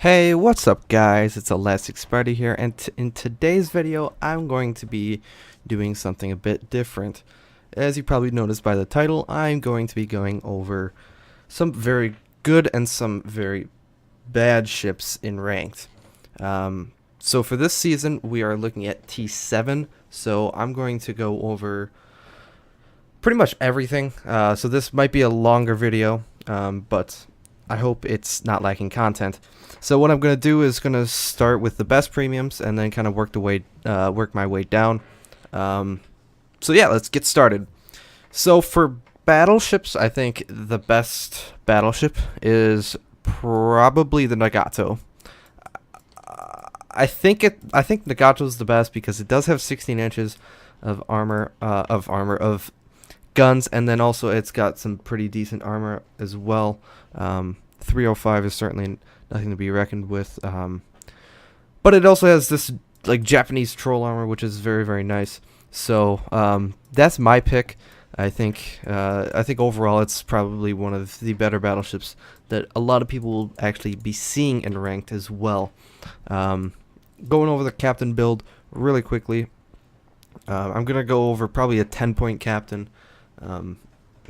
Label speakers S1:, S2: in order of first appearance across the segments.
S1: Hey, what's up guys? It's ElasticSpyder here, and in today's video I'm going to be doing something a bit different. As you probably noticed by the title, I'm going to be going over some very good and some very bad ships in Ranked. So for this season we are looking at T7, so I'm going to go over pretty much everything. So this might be a longer video, but I hope it's not lacking content. So what I'm going to do is going to start with the best premiums and then kind of work my way down. So yeah, let's get started. So for battleships, I think the best battleship is probably the Nagato. I think Nagato is the best because it does have 16 inches of of guns, and then also it's got some pretty decent armor as well. 305 is certainly nothing to be reckoned with, but it also has this like Japanese troll armor, which is very, very nice. So that's my pick. I think overall it's probably one of the better battleships that a lot of people will actually be seeing in Ranked as well. Going over the captain build really quickly, I'm gonna go over probably a 10-point captain,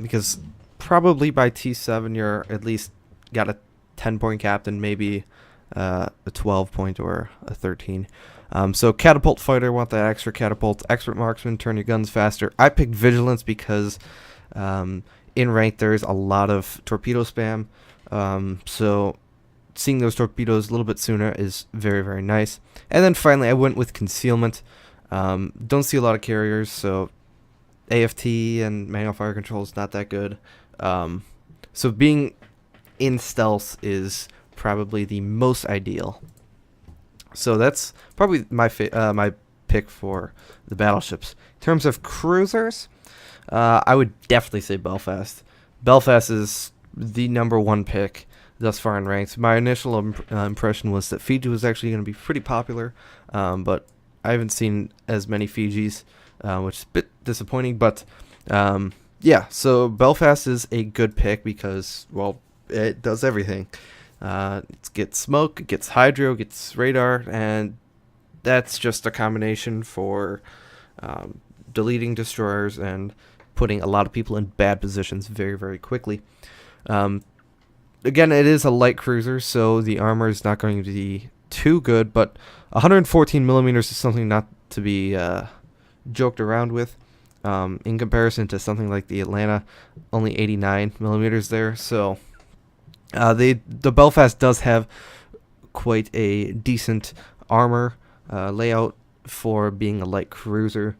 S1: because probably by T7 you're at least got a 10-point captain, maybe a 12-point or a 13. So catapult fighter, want that extra catapult. Expert marksman, turn your guns faster. I picked vigilance because in Ranked there's a lot of torpedo spam, so seeing those torpedoes a little bit sooner is very, very nice. And then finally I went with concealment. Don't see a lot of carriers, so AFT and manual fire control is not that good. So being in stealth is probably the most ideal. So that's probably my pick for the battleships. In terms of cruisers, I would definitely say Belfast. Belfast is the #1 pick thus far in Ranks. My initial impression was that Fiji was actually going to be pretty popular, but I haven't seen as many Fijis, which is a bit disappointing. But yeah, so Belfast is a good pick because, well, it does everything. It gets smoke, it gets hydro, it gets radar, and that's just a combination for deleting destroyers and putting a lot of people in bad positions very, very quickly. Again, it is a light cruiser, so the armor is not going to be too good, but 114 millimeters is something not to be joked around with. In comparison to something like the Atlanta, only 89 millimeters there. So the Belfast does have quite a decent armor layout for being a light cruiser.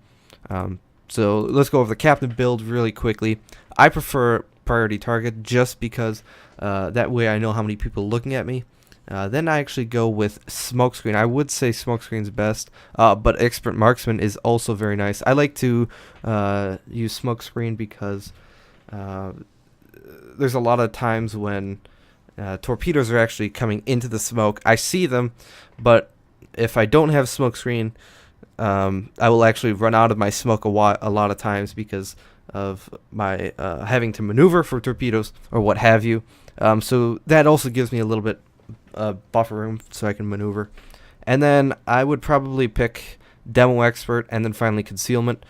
S1: So let's go over the captain build really quickly. I prefer priority target just because that way I know how many people are looking at me. Then I actually go with smokescreen. I would say smokescreen's best, but expert marksman is also very nice. I like to use smokescreen because there's a lot of times when torpedoes are actually coming into the smoke. I see them, but if I don't have smokescreen, I will actually run out of my smoke a lot of times because of my having to maneuver for torpedoes or what have you. So that also gives me a little bit buffer room so I can maneuver. And then I would probably pick demo expert and then finally concealment.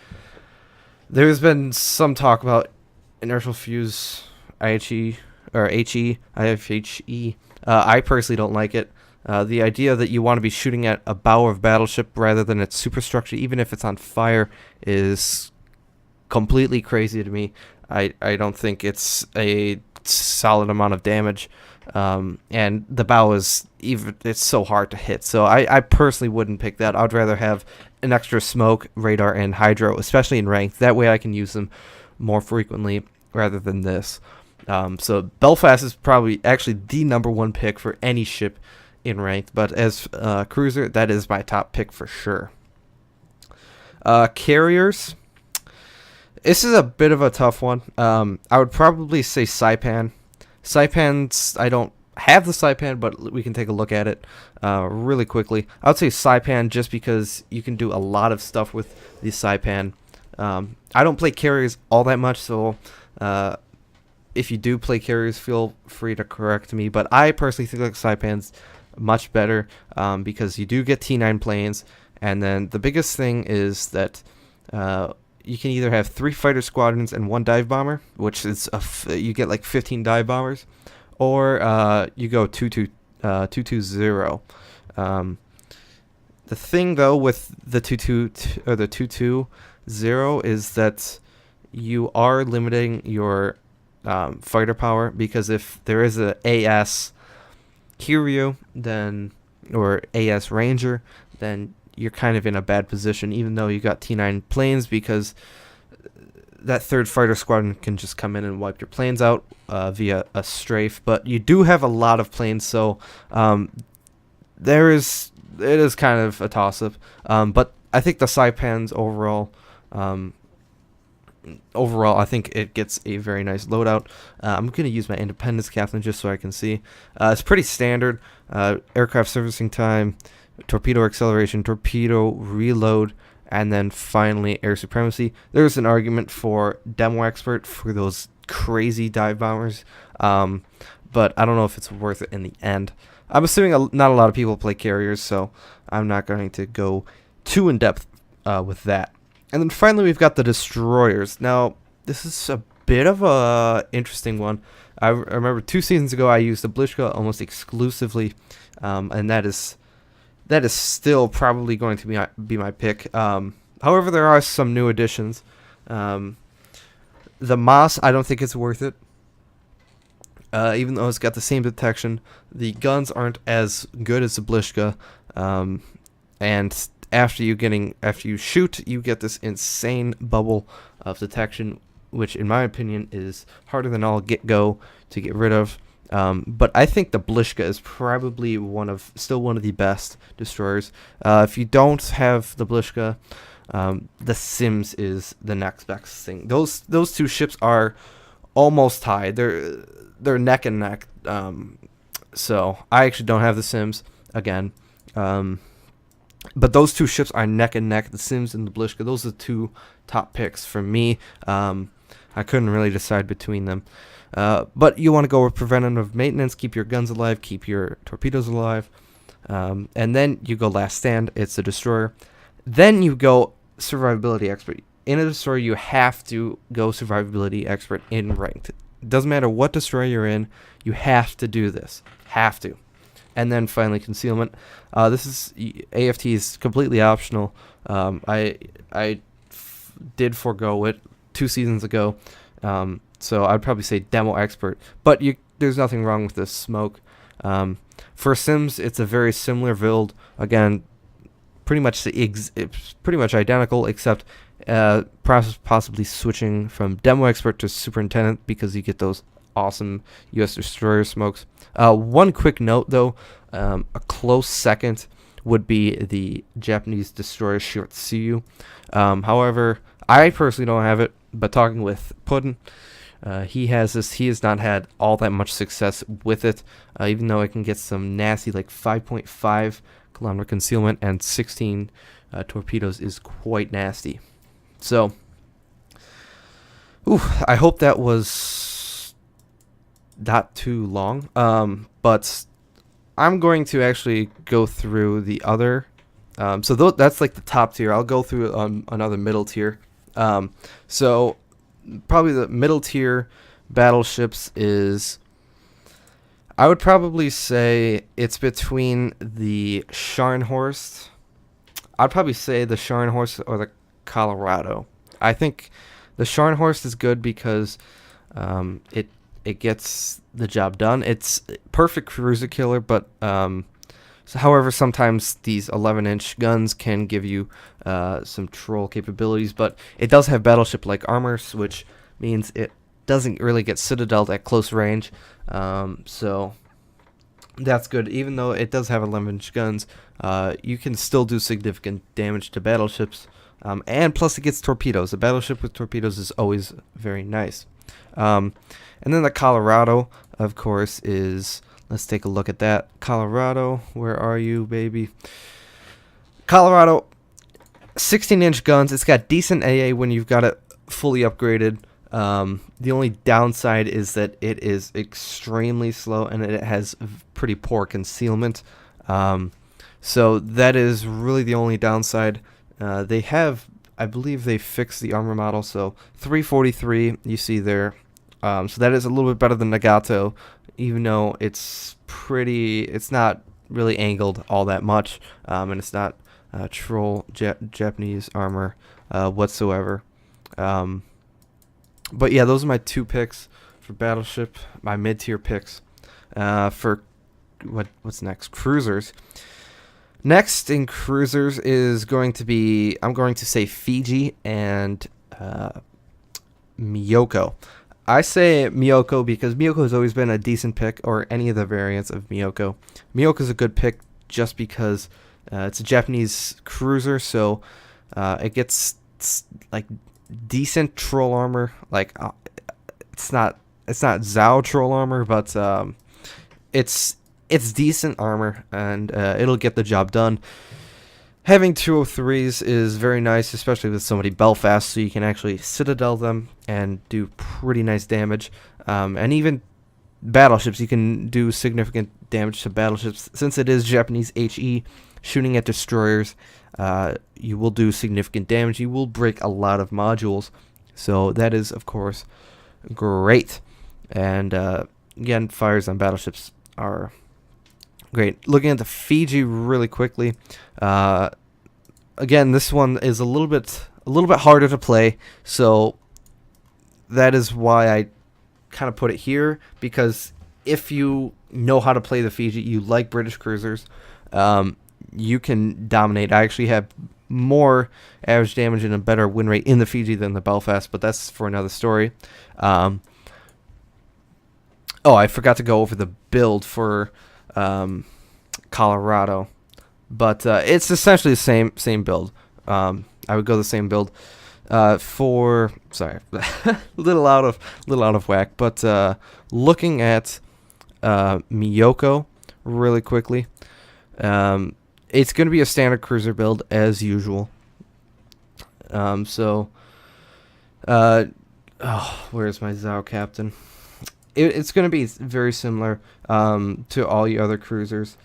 S1: There's been some talk about inertial fuse, IHE or HE, IFHE. I personally don't like it. The idea that you want to be shooting at a bow of battleship rather than its superstructure, even if it's on fire, is completely crazy to me. I don't think it's a solid amount of damage. And the bow it's so hard to hit, so I personally wouldn't pick that. I'd rather have an extra smoke, radar, and hydro, especially in Ranked. That way I can use them more frequently rather than this. So Belfast is probably actually the #1 pick for any ship in Ranked, but as cruiser, that is my top pick for sure. Carriers, this is a bit of a tough one. I would probably say Saipan. Saipans, I don't have the Saipan, but we can take a look at it really quickly. I would say Saipan just because you can do a lot of stuff with the Saipan. I don't play carriers all that much, so if you do play carriers, feel free to correct me. But I personally think like Saipans much better because you do get T9 planes, and then the biggest thing is that you can either have 3 fighter squadrons and 1 dive bomber, which is you get like 15 dive bombers, or you go 2-2-0. The thing though with the 2-2 or the 2-2-0 is that you are limiting your fighter power, because if there is a AS Kiryu then or AS Ranger, then you're kind of in a bad position, even though you got T9 planes, because that 3rd fighter squadron can just come in and wipe your planes out via a strafe. But you do have a lot of planes, so it is kind of a toss-up. But I think the Saipans overall, I think it gets a very nice loadout. I'm going to use my Independence Captain just so I can see. It's pretty standard. Aircraft servicing time, torpedo acceleration, torpedo reload, and then finally air supremacy. There's an argument for Demo Expert for those crazy dive bombers, but I don't know if it's worth it in the end. I'm assuming not a lot of people play carriers, so I'm not going to go too in-depth with that. And then finally, we've got the destroyers. Now, this is a bit of a interesting one. I remember 2 seasons ago, I used the Blishka almost exclusively, and that is still probably going to be my pick. However, there are some new additions. The Moss, I don't think it's worth it. Even though it's got the same detection, the guns aren't as good as the Blishka, and after you shoot, you get this insane bubble of detection, which in my opinion is harder than all get-go to get rid of. But I think the Blishka is probably still one of the best destroyers. If you don't have the Blishka, the Sims is the next best thing. Those 2 ships are almost tied. They're neck and neck. So I actually don't have the Sims again. But those 2 ships are neck and neck. The Sims and the Blishka. Those are the 2 top picks for me. I couldn't really decide between them. But you want to go with preventative maintenance. Keep your guns alive. Keep your torpedoes alive. And then you go last stand. It's a destroyer. Then you go survivability expert. In a destroyer, you have to go survivability expert in ranked. It doesn't matter what destroyer you're in. You have to do this. Have to. And then finally concealment. AFT is completely optional. I did forego it 2 seasons ago. So I'd probably say demo expert, but there's nothing wrong with this smoke. For Sims, it's a very similar build. Again, it's pretty much identical, except possibly switching from demo expert to superintendent, because you get those awesome U.S. destroyer smokes. One quick note though, a close second would be the Japanese destroyer Shiratsuyu. However, I personally don't have it, but talking with Puddin', he has this. He has not had all that much success with it, even though it can get some nasty, like 5.5 kilometer concealment and 16 torpedoes is quite nasty. So, I hope that was not too long. But I'm going to actually go through the other. So that's like the top tier. I'll go through another middle tier. So probably the middle tier battleships is, I would probably say it's between the Scharnhorst. I'd probably say the Scharnhorst or the Colorado. I think the Scharnhorst is good because it gets the job done. It's perfect cruiser killer, but however, sometimes these 11-inch guns can give you some troll capabilities, but it does have battleship-like armor, which means it doesn't really get citadeled at close range. So that's good. Even though it does have 11-inch guns, you can still do significant damage to battleships. And plus it gets torpedoes. A battleship with torpedoes is always very nice. And then the Colorado, of course, is... Let's take a look at that. Colorado, where are you, baby? Colorado, 16-inch guns. It's got decent AA when you've got it fully upgraded. The only downside is that it is extremely slow and it has pretty poor concealment. So that is really the only downside. They have, I believe they fixed the armor model, so 343 you see there. So that is a little bit better than Nagato, even though it's not really angled all that much, and it's not troll Japanese armor whatsoever. But yeah, those are my 2 picks for Battleship, my mid-tier picks. For what's next? Cruisers. Next in cruisers is going to be, I'm going to say Fiji and Miyoko. I say Miyoko because Miyoko has always been a decent pick, or any of the variants of Miyoko. Miyoko is a good pick just because it's a Japanese cruiser, so it gets like decent troll armor. Like it's not Zao troll armor, but it's decent armor, and it'll get the job done. Having 203s is very nice, especially with somebody Belfast, so you can actually citadel them and do pretty nice damage. And even battleships, you can do significant damage to battleships. Since it is Japanese HE, shooting at destroyers, you will do significant damage. You will break a lot of modules, so that is, of course, great. And again, fires on battleships are great. Looking at the Fiji really quickly, again, this one is a little bit harder to play, so that is why I kind of put it here, because if you know how to play the Fiji, you like British cruisers, you can dominate. I actually have more average damage and a better win rate in the Fiji than the Belfast, but that's for another story. Oh, I forgot to go over the build for Colorado, but it's essentially the same build. I would go the same build for, sorry, little out of whack, but looking at Miyoko really quickly, it's going to be a standard cruiser build as usual. Oh, where's my Zao captain? It's going to be very similar to all the other cruisers.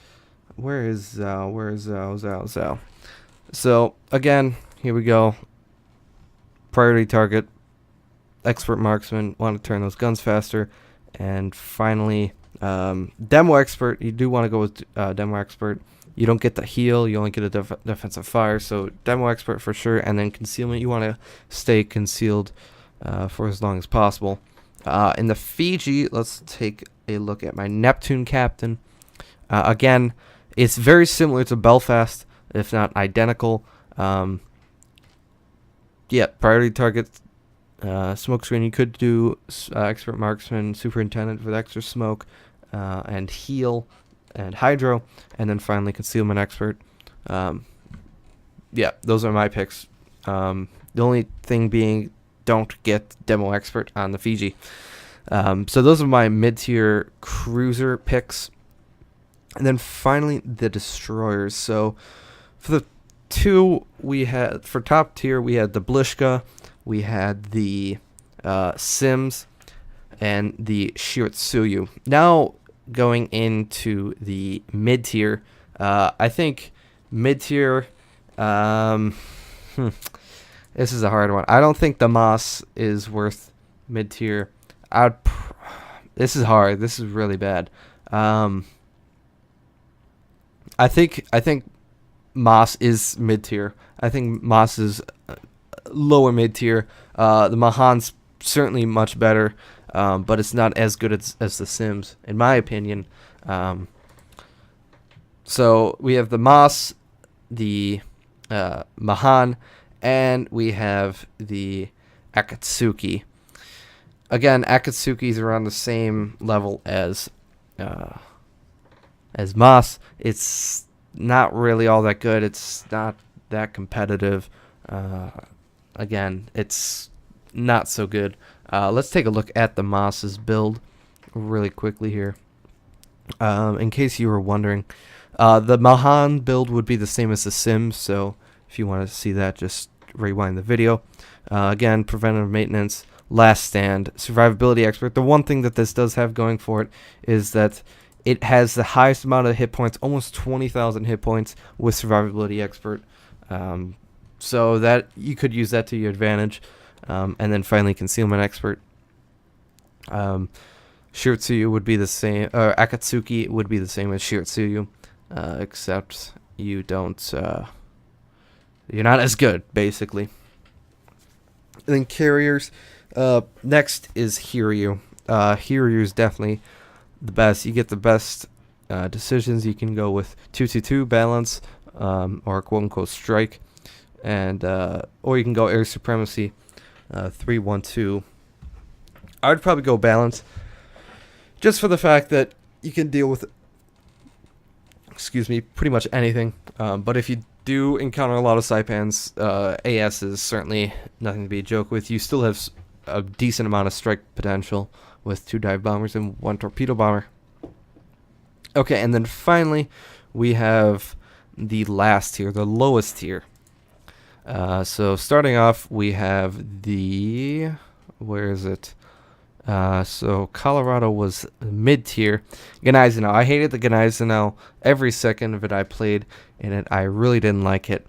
S1: Where is Zao? Where is Zao? So, again, here we go. Priority target. Expert marksman. Want to turn those guns faster. And finally, demo expert. You do want to go with demo expert. You don't get the heal. You only get a defensive fire. So, demo expert for sure. And then concealment. You want to stay concealed for as long as possible. In the Fiji, let's take a look at my Neptune captain. Again, it's very similar to Belfast, if not identical. Yeah, priority target, smoke screen. You could do expert marksman, superintendent for the extra smoke, and heal, and hydro, and then finally concealment expert. Yeah, those are my picks. The only thing being, don't get demo expert on the Fiji. So those are my mid-tier cruiser picks. And then finally, the destroyers. So for the two we had, for top tier, we had the Blishka, we had the Sims, and the Shiratsuyu. Now going into the mid-tier, I think mid-tier, this is a hard one. I don't think the Moss is worth mid-tier. This is hard. This is really bad. I think Moss is mid-tier. I think Moss is lower mid-tier. The Mahan's certainly much better, but it's not as good as the Sims, in my opinion. So we have the Moss, the Mahan, and we have the Akatsuki. Again, Akatsuki's around the same level as Moss. It's not really all that good. It's not that competitive. Again, it's not so good. Let's take a look at the Moss's build really quickly here. In case you were wondering, the Mahan build would be the same as the Sims, so if you want to see that, just rewind the video. Again, preventative maintenance, last stand, survivability expert. The one thing that this does have going for it is that It has the highest amount of hit points, almost 20,000 hit points with Survivability Expert. So that you could use that to your advantage. And then finally, Concealment Expert. Shiratsuyu would be the same, or Akatsuki would be the same as Shiratsuyu, except you don't, you're not as good, basically. And then carriers. Next is Hiryu. Hiryu is definitely the best. You get the best decisions. You can go with 2-2-2 balance, or quote unquote strike, and or you can go air supremacy, 3-1-2. I would probably go balance, just for the fact that you can deal with, pretty much anything. But if you do encounter a lot of Saipans, AS is certainly nothing to be a joke with. You still have a decent amount of strike potential with 2 dive bombers and 1 torpedo bomber. Okay, and then finally, we have the last tier, the lowest tier. So starting off, we have the, where is it? So Colorado was mid-tier. Gneisenau. I hated the Gneisenau. Every second of it I played in it, I really didn't like it.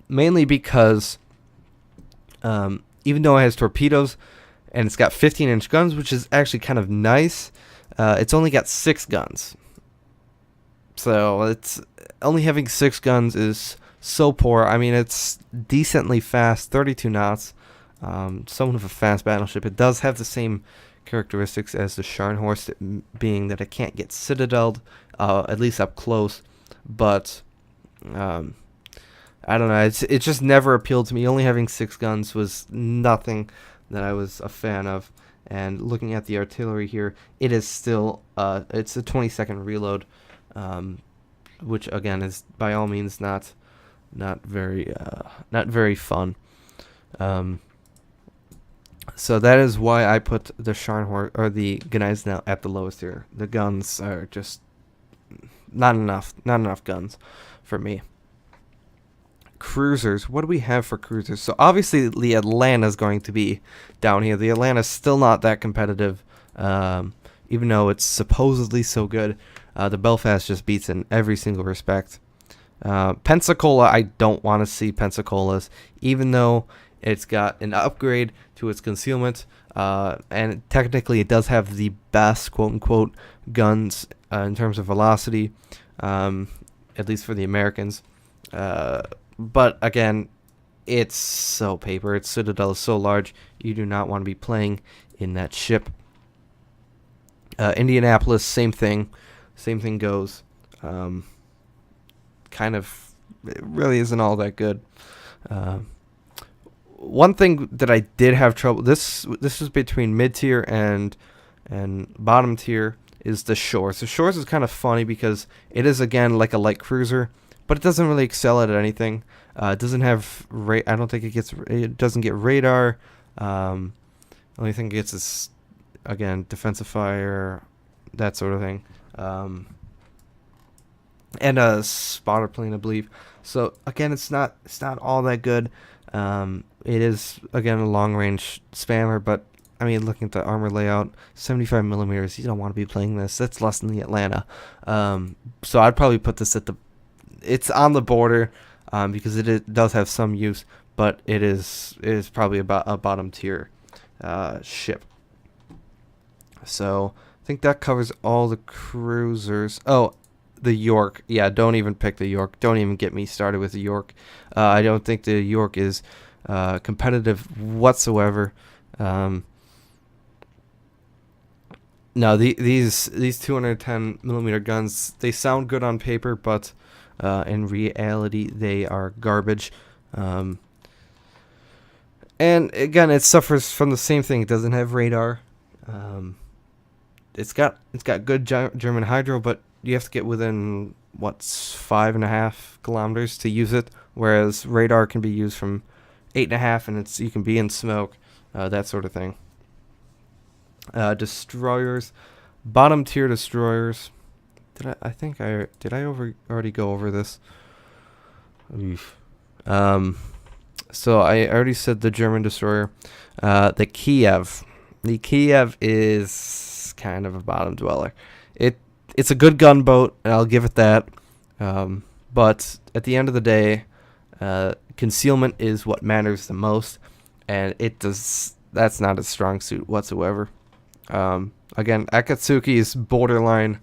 S1: Mainly because even though it has torpedoes and it's got 15-inch guns, which is actually kind of nice, it's only got 6 guns. So it's only having 6 guns is so poor. I mean, it's decently fast, 32 knots. Somewhat of a fast battleship. It does have the same characteristics as the Scharnhorst, being that it can't get citadeled, at least up close. But I don't know. It just never appealed to me. Only having 6 guns was nothing that I was a fan of. And looking at the artillery here, it is still it's a 20-second reload, which again is by all means not very fun. So that is why I put the Scharnhorst or the Gneisenau at the lowest tier. The guns are just not enough guns for me. Cruisers. What do we have for cruisers? So obviously the Atlanta is going to be down here. The Atlanta's still not that competitive, even though it's supposedly so good. The Belfast just beats in every single respect. Pensacola, I don't want to see Pensacola's, even though it's got an upgrade to its concealment, and technically it does have the best quote-unquote guns in terms of velocity, at least for the Americans. But again, it's so paper. Its citadel is so large. You do not want to be playing in that ship. Indianapolis, same thing. Same thing goes. Kind of, it really isn't all that good. One thing that I did have trouble, this is between mid tier and bottom tier, is the Shores. The Shores is kind of funny because it is again like a light cruiser, but it doesn't really excel at anything. It doesn't have I don't think it doesn't get radar. Only thing it gets is again defensive fire, that sort of thing. And a spotter plane, I believe. So again, it's not all that good. It is again a long range spammer, but I mean, looking at the armor layout, 75 millimeters. You don't want to be playing this. That's less than the Atlanta. So I'd probably put this at it's on the border, because it does have some use, but it is probably about a bottom tier ship. So I think that covers all the cruisers. Oh, the York. Yeah, don't even pick the York. Don't even get me started with the York. I don't think the York is competitive whatsoever. No, these 210 millimeter guns, they sound good on paper, but in reality they are garbage. And again, it suffers from the same thing. It doesn't have radar. It's got good German hydro, but you have to get within 5.5 kilometers to use it, whereas radar can be used from 8.5, and you can be in smoke, that sort of thing. Destroyers, bottom tier destroyers. Did I already go over this? Oof. So I already said the German destroyer. The Kiev. The Kiev is kind of a bottom dweller. it's a good gunboat, and I'll give it that. But at the end of the day, concealment is what matters the most, and that's not a strong suit whatsoever. Again, Akatsuki is borderline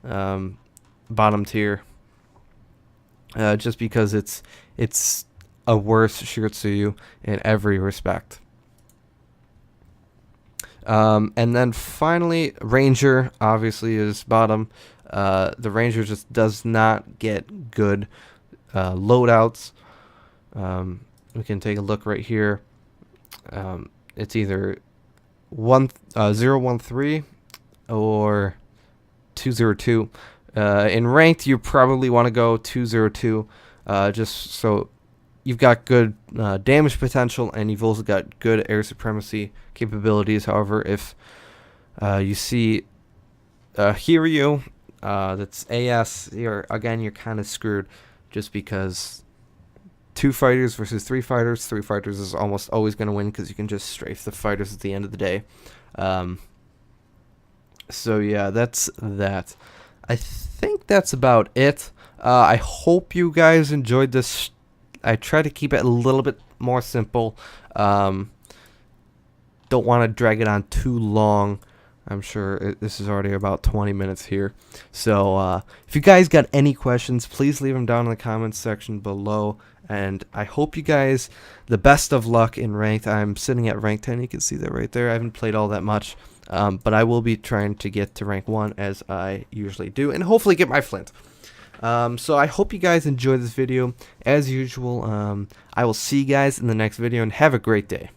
S1: bottom tier, just because it's a worse Shiratsuyu in every respect. And then finally, Ranger obviously is bottom. The Ranger just does not get good loadouts. We can take a look right here. It's either 013 or 202. In ranked, you probably want to go 202, just so you've got good damage potential, and you've also got good air supremacy capabilities. However, if you see Hiryu that's AS, you're kind of screwed, just because 2 fighters versus 3 fighters. 3 fighters is almost always going to win because you can just strafe the fighters at the end of the day. So yeah, that's that. I think that's about it. I hope you guys enjoyed this. I try to keep it a little bit more simple. Don't want to drag it on too long. I'm sure this is already about 20 minutes here. So if you guys got any questions, please leave them down in the comments section below. And I hope you guys the best of luck in ranked. I'm sitting at rank 10. You can see that right there. I haven't played all that much. But I will be trying to get to rank 1 as I usually do, and hopefully get my flint. So I hope you guys enjoyed this video. As usual, I will see you guys in the next video, and have a great day.